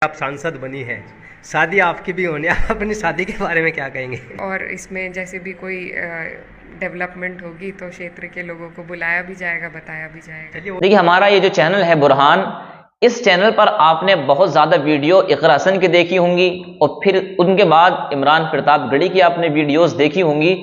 आप सांसद बनी हैं, शादी आपकी भी होनी है, आप अपनी शादी के बारे में क्या कहेंगे? और इसमें जैसे भी कोई डेवलपमेंट होगी तो क्षेत्र के लोगों को बुलाया भी जाएगा, बताया भी जाएगा। देखिए, हमारा ये जो चैनल है बुरहान, इस चैनल पर आपने बहुत ज़्यादा वीडियो इकरा हसन की देखी होंगी और फिर उनके बाद इमरान प्रतापगढ़ी की आपने वीडियोस देखी होंगी।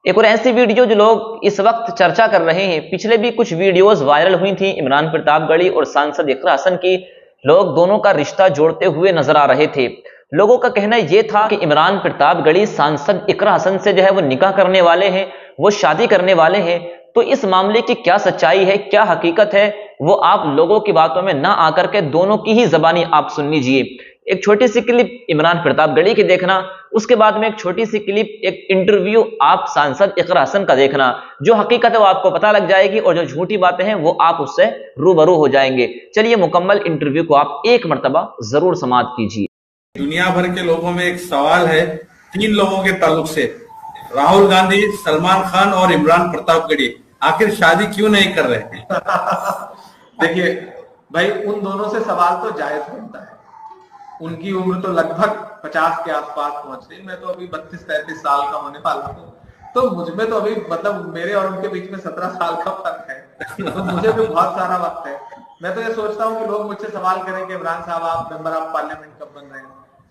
एक और ऐसी वीडियो जो लोग इस वक्त चर्चा कर रहे हैं, पिछले भी कुछ वीडियोस वायरल हुई थी इमरान प्रतापगढ़ी और सांसद इकरा हसन की, लोग दोनों का रिश्ता जोड़ते हुए नजर आ रहे थे। लोगों का कहना यह था कि इमरान प्रतापगढ़ी सांसद इकरा हसन से जो है वो निकाह करने वाले हैं, वो शादी करने वाले हैं। तो इस मामले की क्या सच्चाई है, क्या हकीकत है, वो आप लोगों की बातों में ना आकर के दोनों की ही जबानी आप सुन लीजिए। एक छोटी सी क्लिप इमरान प्रतापगढ़ी की देखना, उसके बाद में एक छोटी सी क्लिप, एक इंटरव्यू आप सांसद इकरा हसन का देखना। जो हकीकत है वो आपको पता लग जाएगी और जो झूठी बातें हैं वो आप उससे रूबरू हो जाएंगे। चलिए मुकम्मल इंटरव्यू को आप एक मर्तबा जरूर समाअत कीजिए। दुनिया भर के लोगों में एक सवाल है 3 लोगों के ताल्लुक से, राहुल गांधी, सलमान खान और इमरान प्रतापगढ़ी, आखिर शादी क्यों नहीं कर रहे? देखिए भाई, उन दोनों से सवाल तो जायज बनता है। उनकी उम्र तो लगभग 50 के आसपास पहुंच गई। मैं तो अभी 32-33 साल का होने वाला हूँ, तो मुझमें तो अभी मतलब मेरे और उनके बीच में 17 साल का फर्क है। तो मुझे भी बहुत सारा वक्त है। मैं तो ये सोचता हूँ कि लोग मुझसे सवाल करें कि इमरान साहब आप मेंबर ऑफ पार्लियामेंट कब बन रहे हैं,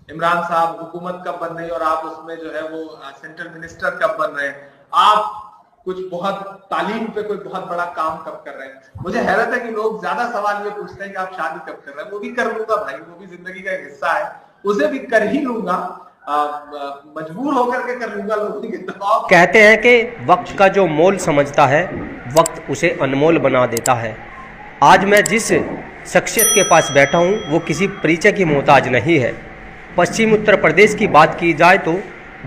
इमरान साहब हुकूमत कब बन रही है और आप उसमें जो है वो सेंट्रल मिनिस्टर कब बन रहे हैं, आप कुछ बहुत तालीम पे कोई बहुत बड़ा काम कब कर रहे हैं। मुझे हैरत है कि लोग ज्यादा सवाल ये पूछते हैं कि आप शादी कब कर रहे हैं। वो भी कर लूंगा भाई, वो भी जिंदगी का एक हिस्सा है, उसे भी कर ही लूंगा, मजबूर होकर के कर लूंगा लोगों के दबाव। कहते हैं कि वक्त का जो मोल समझता है, वक्त उसे अनमोल बना देता है। आज मैं जिस शख्सियत के पास बैठा हूँ वो किसी परिचय की मोहताज नहीं है। पश्चिम उत्तर प्रदेश की बात की जाए तो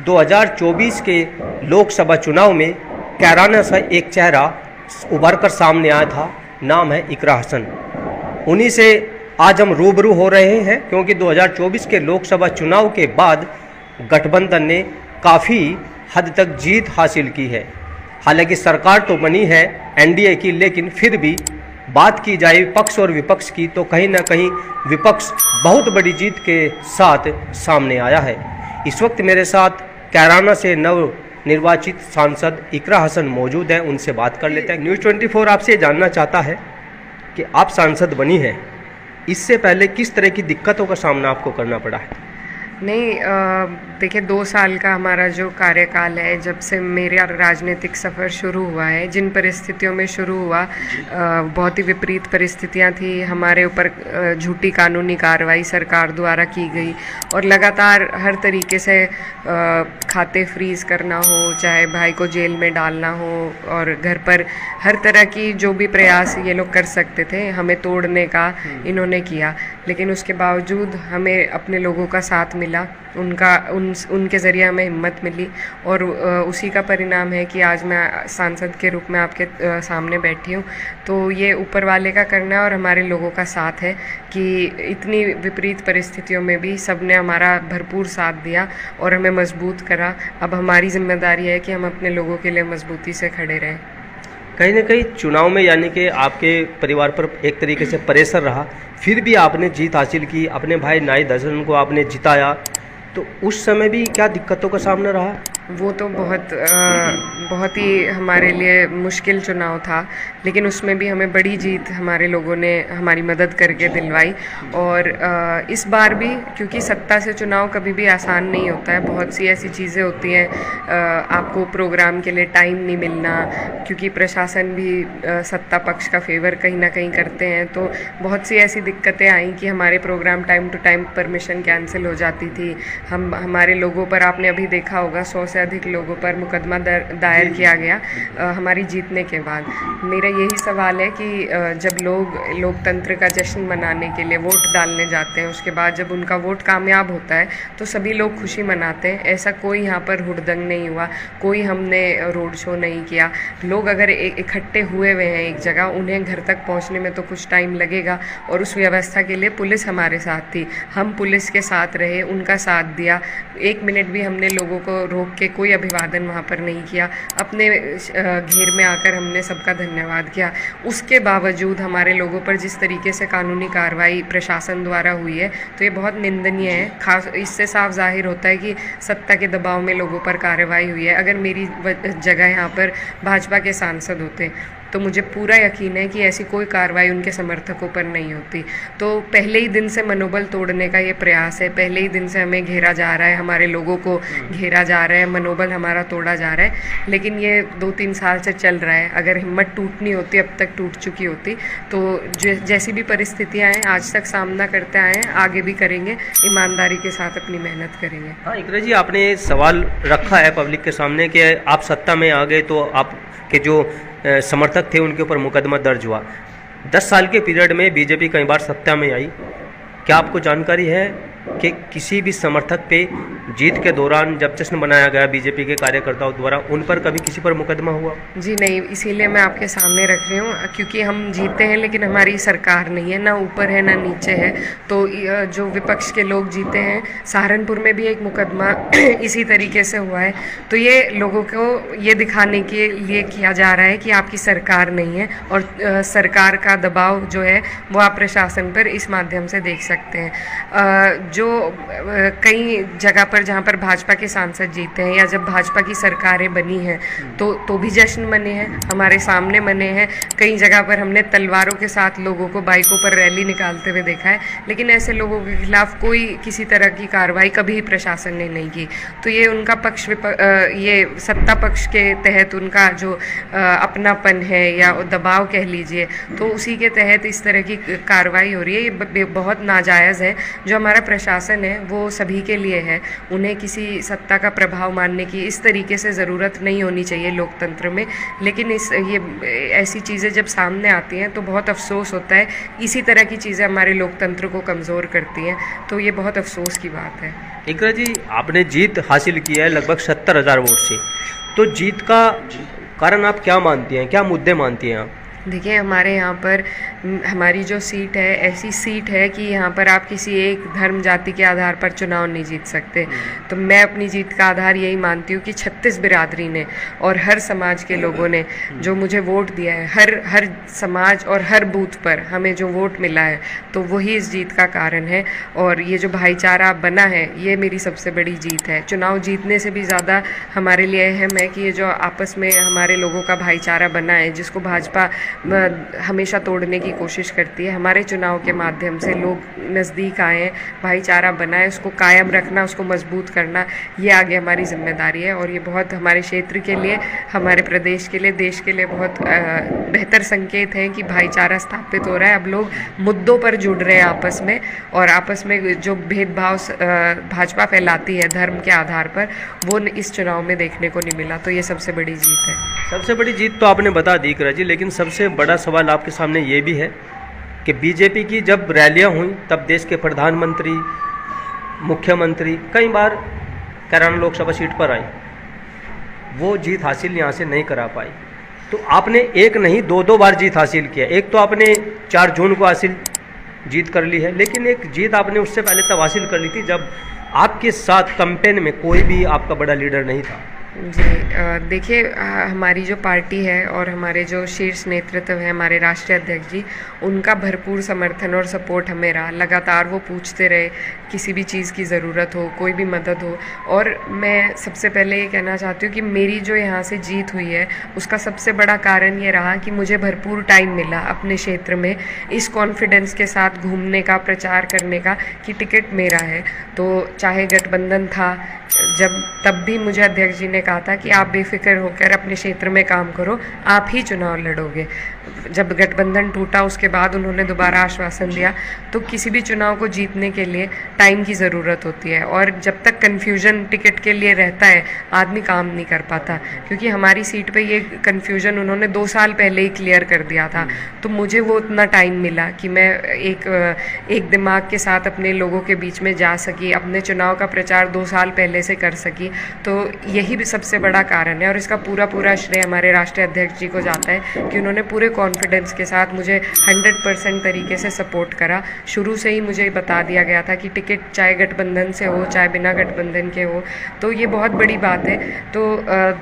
2024 के लोकसभा चुनाव में कैराना सा एक चेहरा उभर कर सामने आया था, नाम है इकरा हसन। उन्हीं से आज हम रूबरू हो रहे हैं, क्योंकि 2024 के लोकसभा चुनाव के बाद गठबंधन ने काफ़ी हद तक जीत हासिल की है। हालांकि सरकार तो बनी है एनडीए की, लेकिन फिर भी बात की जाए पक्ष और विपक्ष की तो कहीं ना कहीं विपक्ष बहुत बड़ी जीत के साथ सामने आया है। इस वक्त मेरे साथ कैराना से नव निर्वाचित सांसद इकरा हसन मौजूद हैं, उनसे बात कर लेते हैं। न्यूज़ 24 आपसे जानना चाहता है कि आप सांसद बनी हैं, इससे पहले किस तरह की दिक्कतों का सामना आपको करना पड़ा है? नहीं, देखिए 2 साल का हमारा जो कार्यकाल है, जब से मेरा राजनीतिक सफ़र शुरू हुआ है, जिन परिस्थितियों में शुरू हुआ, बहुत ही विपरीत परिस्थितियां थी। हमारे ऊपर झूठी कानूनी कार्रवाई सरकार द्वारा की गई और लगातार हर तरीके से खाते फ्रीज़ करना हो, चाहे भाई को जेल में डालना हो, और घर पर हर तरह की जो भी प्रयास ये लोग कर सकते थे हमें तोड़ने का इन्होंने किया। लेकिन उसके बावजूद हमें अपने लोगों का साथ मिला, उनके ज़रिए हमें हिम्मत मिली और उसी का परिणाम है कि आज मैं सांसद के रूप में आपके सामने बैठी हूँ। तो ये ऊपर वाले का करना है और हमारे लोगों का साथ है कि इतनी विपरीत परिस्थितियों में भी सबने हमारा भरपूर साथ दिया और हमें मजबूत करा। अब हमारी जिम्मेदारी है कि हम अपने लोगों के लिए मजबूती से खड़े रहें। कहीं ना कहीं चुनाव में यानी कि आपके परिवार पर एक तरीके से प्रेशर रहा, फिर भी आपने जीत हासिल की, अपने भाई नाहिद हसन को आपने जिताया, तो उस समय भी क्या दिक्कतों का सामना रहा? वो तो बहुत ही हमारे लिए मुश्किल चुनाव था, लेकिन उसमें भी हमें बड़ी जीत हमारे लोगों ने हमारी मदद करके दिलवाई। और इस बार भी, क्योंकि सत्ता से चुनाव कभी भी आसान नहीं होता है, बहुत सी ऐसी चीज़ें होती हैं, आपको प्रोग्राम के लिए टाइम नहीं मिलना, क्योंकि प्रशासन भी सत्ता पक्ष का फेवर कहीं ना कहीं करते हैं, तो बहुत सी ऐसी दिक्कतें आई कि हमारे program time to time permission cancel हो जाती थी। हमारे लोगों पर, आपने अभी देखा होगा, 100 से अधिक लोगों पर मुकदमा दायर किया गया हमारी जीतने के बाद। मेरा यही सवाल है कि जब लोग लोकतंत्र का जश्न मनाने के लिए वोट डालने जाते हैं, उसके बाद जब उनका वोट कामयाब होता है तो सभी लोग खुशी मनाते हैं। ऐसा कोई यहाँ पर हुड़दंग नहीं हुआ, कोई हमने रोड शो नहीं किया। लोग अगर इकट्ठे हुए हुए हैं एक जगह, उन्हें घर तक पहुँचने में तो कुछ टाइम लगेगा, और उस व्यवस्था के लिए पुलिस हमारे साथ थी, हम पुलिस के साथ रहे, उनका साथ दिया। 1 मिनट भी हमने लोगों को रोक के कोई अभिवादन वहाँ पर नहीं किया, अपने घेर में आकर हमने सबका धन्यवाद किया। उसके बावजूद हमारे लोगों पर जिस तरीके से कानूनी कार्रवाई प्रशासन द्वारा हुई है तो ये बहुत निंदनीय है। खास इससे साफ जाहिर होता है कि सत्ता के दबाव में लोगों पर कार्रवाई हुई है। अगर मेरी जगह यहाँ पर भाजपा के सांसद होते तो मुझे पूरा यकीन है कि ऐसी कोई कार्रवाई उनके समर्थकों पर नहीं होती। तो पहले ही दिन से मनोबल तोड़ने का ये प्रयास है, पहले ही दिन से हमें घेरा जा रहा है, हमारे लोगों को घेरा जा रहा है, मनोबल हमारा तोड़ा जा रहा है। लेकिन ये 2-3 साल से चल रहा है। अगर हिम्मत टूटनी होती, अब तक टूट चुकी होती, तो जैसी भी परिस्थितियाँ हैं आज तक सामना करते आए हैं, आगे भी करेंगे, ईमानदारी के साथ अपनी मेहनत करेंगे। हाँ इकरा जी, आपने सवाल रखा है पब्लिक के सामने कि आप सत्ता में आ गए तो आपके जो समर्थक थे उनके ऊपर मुकदमा दर्ज हुआ। 10 साल के पीरियड में बीजेपी कई बार सत्ता में आई, क्या आपको जानकारी है कि किसी भी समर्थक पे जीत के दौरान जब जश्न बनाया गया बीजेपी के कार्यकर्ताओं द्वारा, उन पर कभी किसी पर मुकदमा हुआ? जी नहीं, इसीलिए मैं आपके सामने रख रही हूँ क्योंकि हम जीते हैं लेकिन हमारी सरकार नहीं है, ना ऊपर है ना नीचे है। तो जो विपक्ष के लोग जीते हैं, सहारनपुर में भी एक मुकदमा इसी तरीके से हुआ है। तो ये लोगों को ये दिखाने के लिए किया जा रहा है कि आपकी सरकार नहीं है, और सरकार का दबाव जो है वो आप प्रशासन पर इस माध्यम से देख सकते हैं। जो कई जगह पर जहाँ पर भाजपा के सांसद जीते हैं या जब भाजपा की सरकारें बनी हैं तो भी जश्न मने हैं, हमारे सामने मने हैं। कई जगह पर हमने तलवारों के साथ लोगों को बाइकों पर रैली निकालते हुए देखा है, लेकिन ऐसे लोगों के खिलाफ कोई किसी तरह की कार्रवाई कभी प्रशासन ने नहीं की। तो ये उनका पक्ष ये सत्ता पक्ष के तहत उनका जो अपनापन है या दबाव कह लीजिए, तो उसी के तहत इस तरह की कार्रवाई हो रही है। ये बहुत नाजायज़ है। जो हमारा प्रशासन है वो सभी के लिए है, उन्हें किसी सत्ता का प्रभाव मानने की इस तरीके से ज़रूरत नहीं होनी चाहिए लोकतंत्र में। लेकिन ये ऐसी चीज़ें जब सामने आती हैं तो बहुत अफसोस होता है। इसी तरह की चीज़ें हमारे लोकतंत्र को कमज़ोर करती हैं, तो ये बहुत अफसोस की बात है। इकरा जी, आपने जीत हासिल की है लगभग 70,000 वोट से, तो जीत का कारण आप क्या मानती हैं, क्या मुद्दे मानती हैं आप? देखिए, हमारे यहाँ पर हमारी जो सीट है ऐसी सीट है कि यहाँ पर आप किसी एक धर्म जाति के आधार पर चुनाव नहीं जीत सकते। तो मैं अपनी जीत का आधार यही मानती हूँ कि 36 बिरादरी ने और हर समाज के लोगों ने जो मुझे वोट दिया है, हर समाज और हर बूथ पर हमें जो वोट मिला है, तो वही इस जीत का कारण है। और ये जो भाईचारा बना है, ये मेरी सबसे बड़ी जीत है। चुनाव जीतने से भी ज़्यादा हमारे लिए अहम है कि ये जो आपस में हमारे लोगों का भाईचारा बना है, जिसको भाजपा हमेशा तोड़ने की कोशिश करती है, हमारे चुनाव के माध्यम से लोग नज़दीक आए, भाईचारा बनाए, उसको कायम रखना, उसको मजबूत करना, ये आगे हमारी जिम्मेदारी है। और ये बहुत हमारे क्षेत्र के लिए, हमारे प्रदेश के लिए, देश के लिए बहुत बेहतर संकेत है कि भाईचारा स्थापित हो रहा है। अब लोग मुद्दों पर जुड़ रहे हैं आपस में, और आपस में जो भेदभाव भाजपा फैलाती है धर्म के आधार पर, वो इस चुनाव में देखने को नहीं मिला। तो ये सबसे बड़ी जीत है। सबसे बड़ी जीत तो आपने बता दी इकरा जी, लेकिन सबसे बड़ा सवाल आपके सामने ये भी है कि बीजेपी की जब रैलियां हुई तब देश के प्रधानमंत्री, मुख्यमंत्री कई बार कैराना लोकसभा सीट पर आई, वो जीत हासिल यहाँ से नहीं करा पाई। तो आपने एक नहीं 2-2 बार जीत हासिल किया। एक तो आपने 4 जून को हासिल जीत कर ली है, लेकिन एक जीत आपने उससे पहले तब हासिल कर ली थी जब आपके साथ कैंपेन में कोई भी आपका बड़ा लीडर नहीं था। जी, देखिए, हमारी जो पार्टी है और हमारे जो शीर्ष नेतृत्व है, हमारे राष्ट्रीय अध्यक्ष जी, उनका भरपूर समर्थन और सपोर्ट हमें रहा। लगातार वो पूछते रहे किसी भी चीज़ की ज़रूरत हो, कोई भी मदद हो। और मैं सबसे पहले ये कहना चाहती हूँ कि मेरी जो यहाँ से जीत हुई है उसका सबसे बड़ा कारण ये रहा कि मुझे भरपूर टाइम मिला अपने क्षेत्र में इस कॉन्फिडेंस के साथ घूमने का, प्रचार करने का कि टिकट मेरा है। तो चाहे गठबंधन था, तब भी मुझे अध्यक्ष जी ने कहा था कि आप बेफिक्र होकर अपने क्षेत्र में काम करो, आप ही चुनाव लड़ोगे। जब गठबंधन टूटा उसके बाद उन्होंने दोबारा आश्वासन दिया। तो किसी भी चुनाव को जीतने के लिए टाइम की ज़रूरत होती है, और जब तक कन्फ्यूजन टिकट के लिए रहता है आदमी काम नहीं कर पाता। क्योंकि हमारी सीट पे ये कन्फ्यूजन उन्होंने 2 साल पहले ही क्लियर कर दिया था। तो मुझे वो उतना टाइम मिला कि मैं एक दिमाग के साथ अपने लोगों के बीच में जा सकी, अपने चुनाव का प्रचार 2 साल पहले से कर सकी। तो यही भी सबसे बड़ा कारण है और इसका पूरा श्रेय हमारे राष्ट्रीय अध्यक्ष जी को जाता है कि उन्होंने पूरे कॉन्फिडेंस के साथ मुझे 100% तरीके से सपोर्ट करा। शुरू से ही मुझे बता दिया गया था कि टिकट चाहे गठबंधन से हो चाहे बिना गठबंधन के हो, तो ये बहुत बड़ी बात है। तो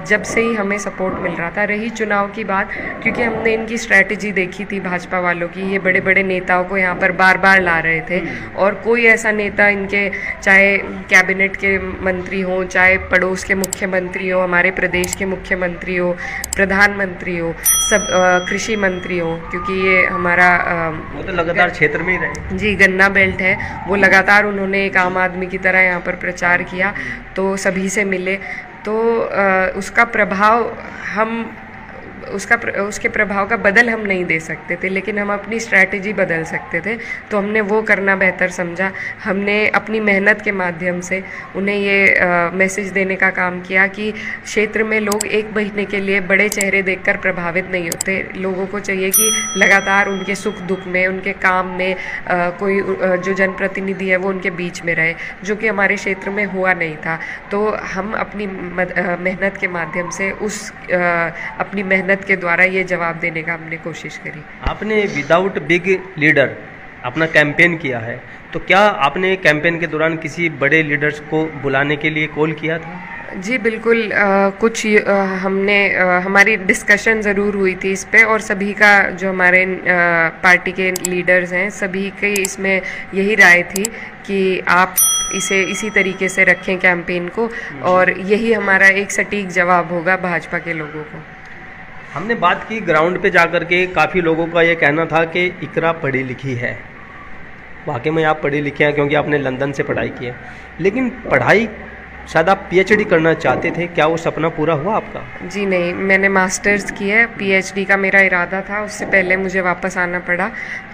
जब से ही हमें सपोर्ट मिल रहा था। रही चुनाव की बात, क्योंकि हमने इनकी स्ट्रैटेजी देखी थी भाजपा वालों की, ये बड़े बड़े नेताओं को यहाँ पर बार बार ला रहे थे और कोई ऐसा नेता इनके, चाहे कैबिनेट के मंत्री हो, चाहे पड़ोस के मुख्यमंत्री हो, हमारे प्रदेश के मुख्यमंत्री हो, प्रधानमंत्री हो, सब कृषि मंत्री हो, क्योंकि ये हमारा वो तो लगातार क्षेत्र में ही रहे जी गन्ना बेल्ट है, वो लगातार उन्होंने एक आम आदमी की तरह यहाँ पर प्रचार किया, तो सभी से मिले। तो उसका प्रभाव हम उसके प्रभाव का बदल हम नहीं दे सकते थे, लेकिन हम अपनी स्ट्रैटेजी बदल सकते थे। तो हमने वो करना बेहतर समझा। हमने अपनी मेहनत के माध्यम से उन्हें ये मैसेज देने का काम किया कि क्षेत्र में लोग एक महीने के लिए बड़े चेहरे देखकर प्रभावित नहीं होते। लोगों को चाहिए कि लगातार उनके सुख दुख में, उनके काम में कोई जो जनप्रतिनिधि है वो उनके बीच में रहे, जो कि हमारे क्षेत्र में हुआ नहीं था। तो हम अपनी मेहनत के माध्यम से अपनी मेहनत के द्वारा ये जवाब देने का हमने कोशिश करी। आपने विदाउट बिग लीडर अपना कैंपेन किया है, तो क्या आपने कैंपेन के दौरान किसी बड़े लीडर्स को बुलाने के लिए कॉल किया था? जी बिल्कुल, कुछ हमने हमारी डिस्कशन ज़रूर हुई थी इस पे, और सभी का जो हमारे पार्टी के लीडर्स हैं सभी की इसमें यही राय थी कि आप इसे इसी तरीके से रखें कैंपेन को, और यही हमारा एक सटीक जवाब होगा भाजपा के लोगों को। हमने बात की ग्राउंड पे जाकर के, काफ़ी लोगों का ये कहना था कि इकरा पढ़ी लिखी है। वाकई में आप पढ़े लिखे हैं क्योंकि आपने लंदन से पढ़ाई की है, लेकिन पढ़ाई शायद आप पीएचडी करना चाहते थे, क्या वो सपना पूरा हुआ आपका? जी नहीं, मैंने मास्टर्स की है, पीएचडी का मेरा इरादा था, उससे पहले मुझे वापस आना पड़ा।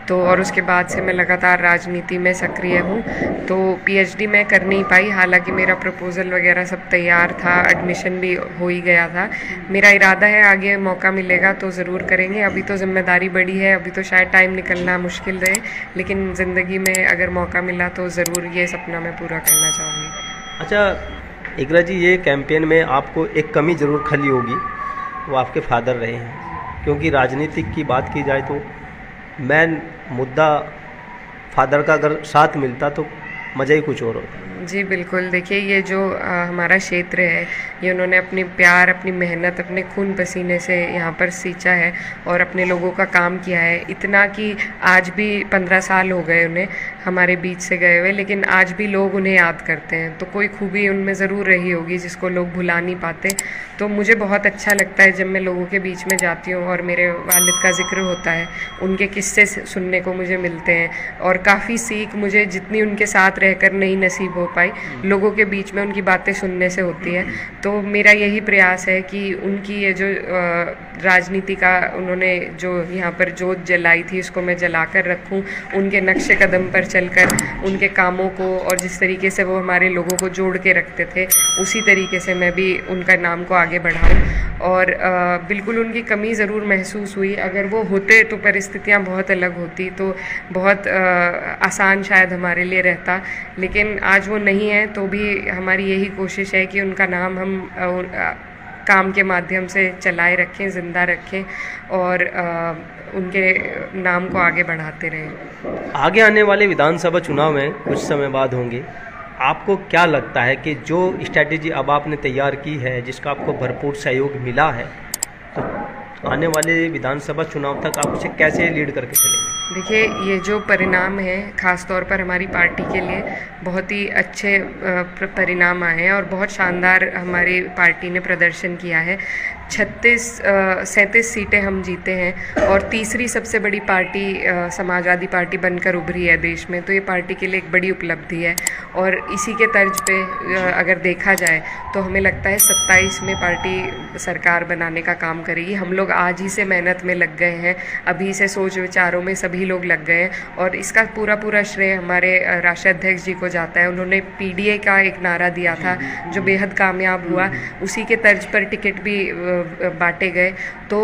तो और उसके बाद से मैं लगातार राजनीति में सक्रिय हूँ, तो पीएचडी मैं कर नहीं पाई। हालांकि मेरा प्रपोज़ल वगैरह सब तैयार था, एडमिशन भी हो ही गया था। मेरा इरादा है आगे मौका मिलेगा तो ज़रूर करेंगे। अभी तो जिम्मेदारी बड़ी है, अभी तो शायद टाइम निकलना मुश्किल रहे, लेकिन ज़िंदगी में अगर मौका मिला तो ज़रूर ये सपना मैं पूरा करना चाहूँगी। अच्छा इकरा जी, ये कैंपेन में आपको एक कमी ज़रूर खली होगी, वो आपके फादर रहे हैं, क्योंकि राजनीतिक की बात की जाए तो मेन मुद्दा फादर का अगर साथ मिलता तो मज़ा ही कुछ और होता। जी बिल्कुल, देखिए ये जो हमारा क्षेत्र है, ये उन्होंने अपनी प्यार, अपनी मेहनत, अपने खून पसीने से यहाँ पर सींचा है और अपने लोगों का काम किया है, इतना कि आज भी 15 साल हो गए उन्हें हमारे बीच से गए हुए, लेकिन आज भी लोग उन्हें याद करते हैं। तो कोई खूबी उनमें ज़रूर रही होगी जिसको लोग भुला नहीं पाते। तो मुझे बहुत अच्छा लगता है जब मैं लोगों के बीच में जाती हूँ और मेरे वालिद का जिक्र होता है, उनके किस्से सुनने को मुझे मिलते हैं, और काफ़ी सीख मुझे जितनी उनके साथ रहकर नहीं नसीब हो पाई, लोगों के बीच में उनकी बातें सुनने से होती है। तो मेरा यही प्रयास है कि उनकी ये जो राजनीति का उन्होंने जो यहाँ पर जोत जलाई थी, उसको मैं जला कर रखूँ, उनके नक्शे कदम पर चलकर उनके कामों को, और जिस तरीके से वो हमारे लोगों को जोड़ के रखते थे, उसी तरीके से मैं भी उनका नाम को आगे बढ़ाऊँ। और बिल्कुल उनकी कमी ज़रूर महसूस हुई, अगर वो होते तो परिस्थितियाँ बहुत अलग होती, तो बहुत आसान शायद हमारे लिए रहता, लेकिन आज वो नहीं है। तो भी हमारी यही कोशिश है कि उनका नाम हम काम के माध्यम से चलाए रखें, ज़िंदा रखें, और उनके नाम को आगे बढ़ाते रहें। आगे आने वाले विधानसभा चुनाव में कुछ समय बाद होंगे, आपको क्या लगता है कि जो स्ट्रैटेजी अब आपने तैयार की है, जिसका आपको भरपूर सहयोग मिला है, तो आने वाले विधानसभा चुनाव तक आप उसे कैसे लीड करके चलेंगे? देखिए, ये जो परिणाम हैं ख़ास तौर पर हमारी पार्टी के लिए बहुत ही अच्छे परिणाम आए हैं और बहुत शानदार हमारी पार्टी ने प्रदर्शन किया है। 37 सीटें हम जीते हैं और तीसरी सबसे बड़ी पार्टी समाजवादी पार्टी बनकर उभरी है देश में। तो ये पार्टी के लिए एक बड़ी उपलब्धि है, और इसी के तर्ज पे अगर देखा जाए तो हमें लगता है 27 में पार्टी सरकार बनाने का काम करेगी। हम लोग आज ही से मेहनत में लग गए हैं, अभी से सोच विचारों में सभी लोग लग गए हैं, और इसका पूरा श्रेय हमारे राष्ट्रीय अध्यक्ष जी को जाता है। उन्होंने पीडीए का एक नारा दिया था जो बेहद कामयाब हुआ, उसी के तर्ज पर टिकट भी बांटे गए। तो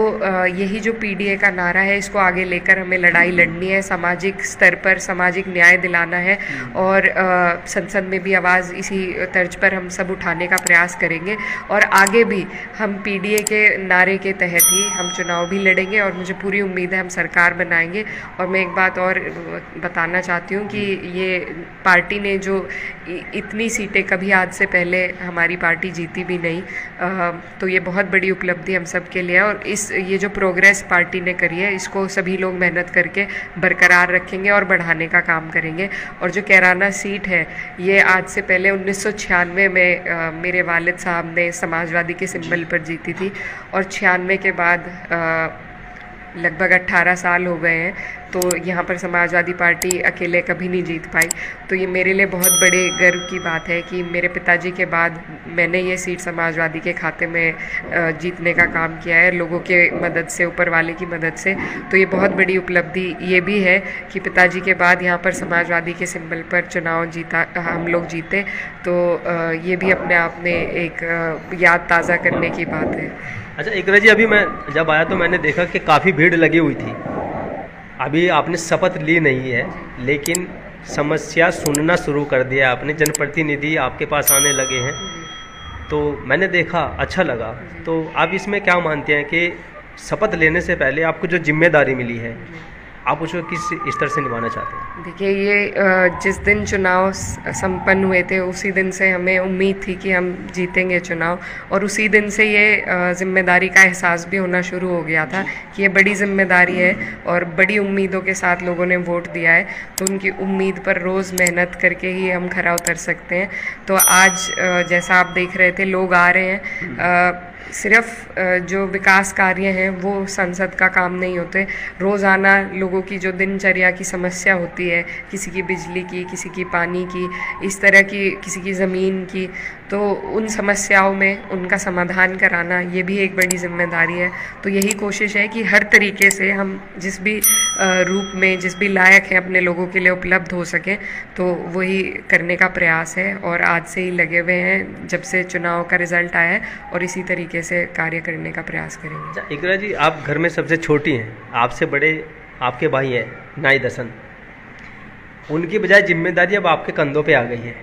यही जो पीडीए का नारा है, इसको आगे लेकर हमें लड़ाई लड़नी है, सामाजिक स्तर पर सामाजिक न्याय दिलाना है और संसद में भी आवाज़ इसी तर्ज पर हम सब उठाने का प्रयास करेंगे। और आगे भी हम पीडीए के नारे के तहत ही हम चुनाव भी लड़ेंगे और मुझे पूरी उम्मीद है हम सरकार बनाएंगे। और मैं एक बात और बताना चाहती हूँ कि ये पार्टी ने जो इतनी सीटें कभी आज से पहले हमारी पार्टी जीती भी नहीं, तो ये बहुत बड़ी उपलब्धि हम सब के लिए है। और ये जो प्रोग्रेस पार्टी ने करी है, इसको सभी लोग मेहनत करके बरकरार रखेंगे और बढ़ाने का काम करेंगे। और जो कैराना सीट है, ये आज से पहले 1996 में मेरे वालिद साहब ने समाजवादी के सिंबल पर जीती थी और 96 के बाद लगभग 18 साल हो गए हैं, तो यहाँ पर समाजवादी पार्टी अकेले कभी नहीं जीत पाई। तो ये मेरे लिए बहुत बड़े गर्व की बात है कि मेरे पिताजी के बाद मैंने ये सीट समाजवादी के खाते में जीतने का काम किया है, लोगों के मदद से, ऊपर वाले की मदद से। तो ये बहुत बड़ी उपलब्धि ये भी है कि पिताजी के बाद यहाँ पर समाजवादी के सिंबल पर चुनाव जीता, हम लोग जीते। तो ये भी अपने आप में एक याद ताज़ा करने की बात है। अच्छा इकरा जी, अभी मैं जब आया तो मैंने देखा कि काफ़ी भीड़ लगी हुई थी। अभी आपने शपथ ली नहीं है, लेकिन समस्या सुनना शुरू कर दिया आपने, जनप्रतिनिधि आपके पास आने लगे हैं, तो मैंने देखा, अच्छा लगा। तो आप इसमें क्या मानते हैं कि शपथ लेने से पहले आपको जो जिम्मेदारी मिली है, आप उसको किस स्तर से निभाना चाहते हैं? देखिए, ये जिस दिन चुनाव संपन्न हुए थे, उसी दिन से हमें उम्मीद थी कि हम जीतेंगे चुनाव, और उसी दिन से ये जिम्मेदारी का एहसास भी होना शुरू हो गया था कि ये बड़ी जिम्मेदारी है और बड़ी उम्मीदों के साथ लोगों ने वोट दिया है। तो उनकी उम्मीद पर रोज़ मेहनत करके ही हम खरा उतर सकते हैं। तो आज जैसा आप देख रहे थे, लोग आ रहे हैं। सिर्फ जो विकास कार्य हैं वो संसद का काम नहीं होते, रोज़ाना लोगों की जो दिनचर्या की समस्या होती है, किसी की बिजली की, किसी की पानी की, इस तरह की, किसी की ज़मीन की, तो उन समस्याओं में उनका समाधान कराना ये भी एक बड़ी जिम्मेदारी है। तो यही कोशिश है कि हर तरीके से हम जिस भी रूप में, जिस भी लायक है अपने लोगों के लिए उपलब्ध हो सकें, तो वही करने का प्रयास है। और आज से ही लगे हुए हैं जब से चुनाव का रिज़ल्ट आया है, और इसी तरीके से कार्य करने का प्रयास करेंगे। इकरा जी, आप घर में सबसे छोटी हैं, आपसे बड़े आपके भाई हैं नाई दसन, उनकी बजाय जिम्मेदारी अब आपके कंधों पे आ गई है,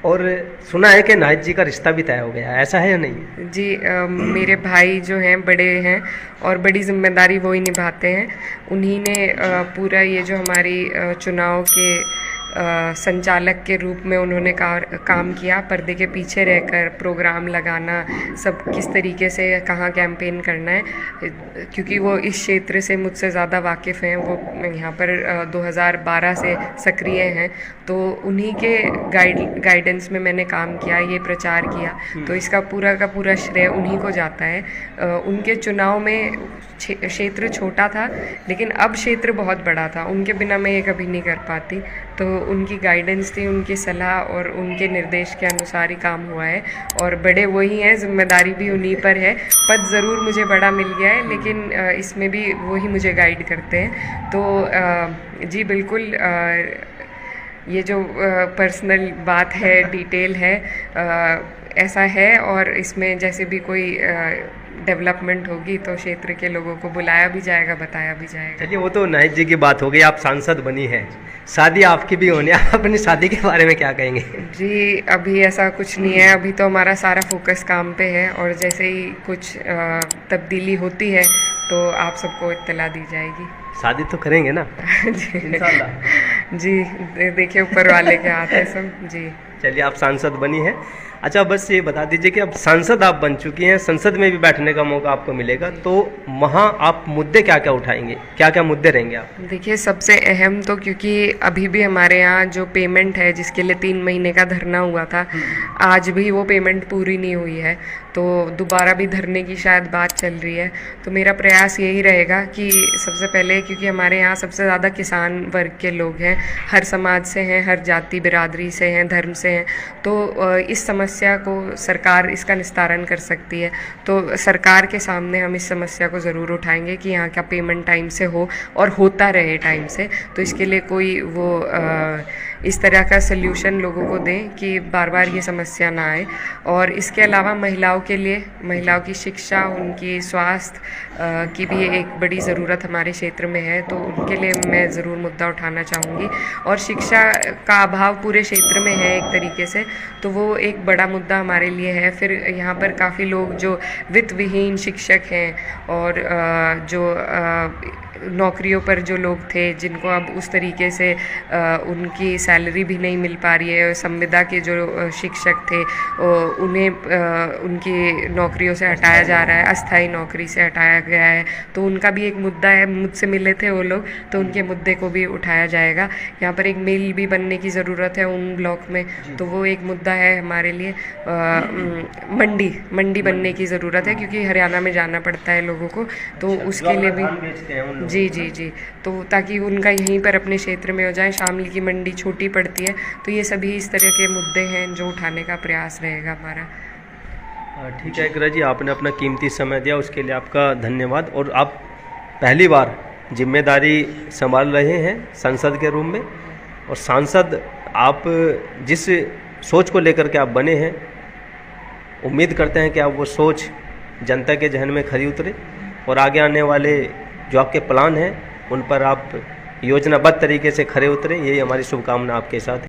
और सुना है कि नाहिद जी का रिश्ता भी तय हो गया, ऐसा है या नहीं? जी, मेरे भाई जो हैं बड़े हैं और बड़ी जिम्मेदारी वो ही निभाते हैं। उन्हीं ने पूरा ये जो हमारी चुनाव के संचालक के रूप में उन्होंने काम किया, पर्दे के पीछे रहकर प्रोग्राम लगाना, सब किस तरीके से कहाँ कैंपेन करना है, क्योंकि वो इस क्षेत्र से मुझसे ज़्यादा वाकिफ़ हैं। वो यहाँ पर 2012 से सक्रिय हैं, तो उन्हीं के गाइडेंस में मैंने काम किया, ये प्रचार किया, तो इसका पूरा का पूरा श्रेय उन्हीं को जाता है। उनके चुनाव में क्षेत्र छोटा था, लेकिन अब क्षेत्र बहुत बड़ा था, उनके बिना मैं ये कभी नहीं कर पाती। तो उनकी गाइडेंस थी, उनकी सलाह और उनके निर्देश के अनुसार ही काम हुआ है, और बड़े वही हैं, जिम्मेदारी भी उन्हीं पर है। पद ज़रूर मुझे बड़ा मिल गया है, लेकिन इसमें भी वही मुझे गाइड करते हैं। तो जी बिल्कुल, ये जो पर्सनल बात है, डिटेल है, ऐसा है, और इसमें जैसे भी कोई डेवलपमेंट होगी तो क्षेत्र के लोगों को बुलाया भी जाएगा, बताया भी जाएगा। चलिए, वो तो नाहिद जी की बात हो गई, आप सांसद बनी हैं, शादी आपकी भी होनी है, आप अपनी शादी के बारे में क्या कहेंगे? जी, अभी ऐसा कुछ नहीं है, अभी तो हमारा सारा फोकस काम पे है, और जैसे ही कुछ तब्दीली होती है तो आप सबको इत्तला दी जाएगी। शादी तो करेंगे ना? इंशाल्लाह। जी, देखिए ऊपर वाले के हाथ है सब। जी चलिए, आप सांसद बनी हैं। अच्छा, बस ये बता दीजिए कि अब सांसद आप बन चुकी हैं, संसद में भी बैठने का मौका आपको मिलेगा, तो वहाँ आप मुद्दे क्या क्या उठाएंगे, क्या क्या मुद्दे रहेंगे आप? देखिए, सबसे अहम तो, क्योंकि अभी भी हमारे यहाँ जो पेमेंट है, जिसके लिए 3 महीने का धरना हुआ था, आज भी वो पेमेंट पूरी नहीं हुई है, तो दोबारा भी धरने की शायद बात चल रही है। तो मेरा प्रयास यही रहेगा कि सबसे पहले, क्योंकि हमारे यहाँ सबसे ज़्यादा किसान वर्ग के लोग हैं, हर समाज से हैं, हर जाति बिरादरी से हैं, धर्म से हैं, तो इस समस्या को सरकार इसका निस्तारण कर सकती है। तो सरकार के सामने हम इस समस्या को ज़रूर उठाएंगे कि यहाँ का पेमेंट टाइम से हो और होता रहे टाइम से। तो इसके लिए कोई वो इस तरह का सल्यूशन लोगों को दें कि बार बार ये समस्या ना आए। और इसके अलावा महिलाओं के लिए महिलाओं की शिक्षा, उनकी स्वास्थ्य की भी एक बड़ी ज़रूरत हमारे क्षेत्र में है, तो उनके लिए मैं ज़रूर मुद्दा उठाना चाहूँगी। और शिक्षा का अभाव पूरे क्षेत्र में है एक तरीके से, तो वो एक बड़ा मुद्दा हमारे लिए है। फिर यहाँ पर काफ़ी लोग जो वित्त विहीन शिक्षक हैं और जो नौकरियों पर जो लोग थे, जिनको अब उस तरीके से उनकी सैलरी भी नहीं मिल पा रही है, संविदा के जो शिक्षक थे उन्हें उनकी नौकरियों से हटाया जा रहा है, अस्थायी नौकरी से हटाया गया है, तो उनका भी एक मुद्दा है। मुझसे मिले थे वो लोग, तो उनके मुद्दे को भी उठाया जाएगा। यहाँ पर एक मिल भी बनने की ज़रूरत है उन ब्लॉक में, तो वो एक मुद्दा है हमारे लिए। मंडी बनने की ज़रूरत है, क्योंकि हरियाणा में जाना पड़ता है लोगों को, तो उसके लिए भी जी, तो ताकि उनका यहीं पर अपने क्षेत्र में हो जाए। शामली की मंडी छोटी पड़ती है, तो ये सभी इस तरह के मुद्दे हैं जो उठाने का प्रयास रहेगा हमारा। ठीक है इकरा जी, आपने अपना कीमती समय दिया, उसके लिए आपका धन्यवाद। और आप पहली बार जिम्मेदारी संभाल रहे हैं संसद के रूम में, और सांसद आप जिस सोच को लेकर के आप बने हैं, उम्मीद करते हैं कि आप वो सोच जनता के जहन में खरी उतरे और आगे आने वाले जो आपके प्लान हैं उन पर आप योजनाबद्ध तरीके से खरे उतरे। यही हमारी शुभकामना आपके साथ है।